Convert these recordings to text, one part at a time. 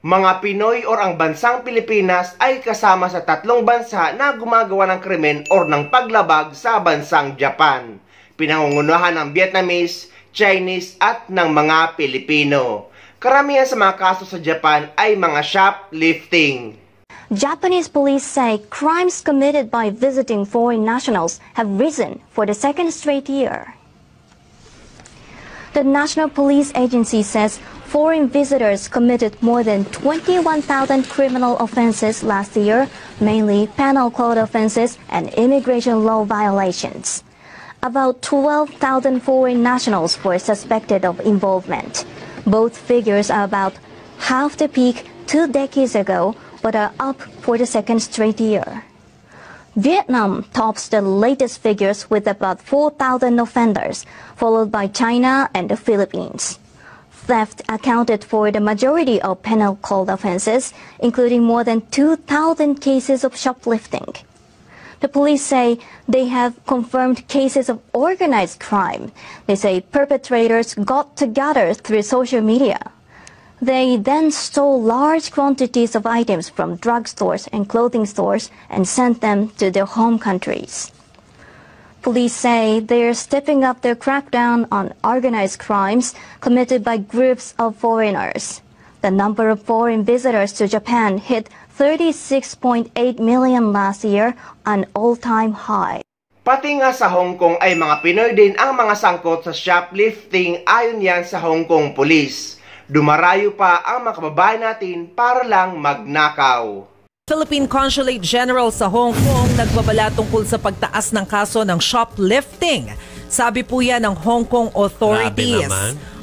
Mga Pinoy or ang bansang Pilipinas ay kasama sa 3 bansa na gumagawa ng krimen or ng paglabag sa bansang Japan. Pinangungunahan ng Vietnamese, Chinese at ng mga Pilipino. Karamihan sa mga kaso sa Japan ay mga shoplifting. Japanese police say crimes committed by visiting foreign nationals have risen for the 2nd straight year. The National Police Agency says foreign visitors committed more than 21,000 criminal offenses last year, mainly penal code offenses and immigration law violations. About 12,000 foreign nationals were suspected of involvement. Both figures are about half the peak 2 decades ago, but are up for the 2nd straight year. Vietnam tops the latest figures with about 4,000 offenders, followed by China and the Philippines. Theft accounted for the majority of penal code offenses, including more than 2,000 cases of shoplifting. The police say they have confirmed cases of organized crime. They say perpetrators got together through social media. They then stole large quantities of items from drugstores and clothing stores and sent them to their home countries. Police say they are stepping up their crackdown on organized crimes committed by groups of foreigners. The number of foreign visitors to Japan hit 36.8 million last year, an all-time high. Pati nga sa Hong Kong ay mga Pinoy din ang mga sangkot sa shoplifting ayon yan sa Hong Kong Police. Dumarayo pa ang mga kababayan natin para lang magnakaw. Philippine Consulate General sa Hong Kong nagbabala tungkol sa pagtaas ng kaso ng shoplifting. Sabi po yan ng Hong Kong authorities.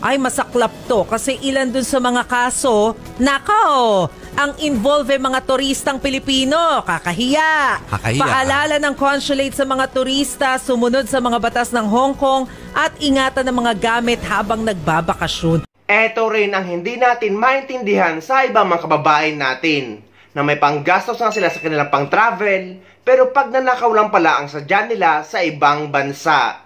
Ay masaklap to kasi ilan dun sa mga kaso, nakaw, ang involve mga turistang Pilipino. Kakahiya. Paalala ng consulate sa mga turista, sumunod sa mga batas ng Hong Kong at ingatan ng mga gamit habang nagbabakasyon. Ito rin ang hindi natin maintindihan sa ibang mga kababayan natin na may panggastos na sila sa kanilang pang-travel pero pag nanakaw lang pala ang sadya nila sa ibang bansa.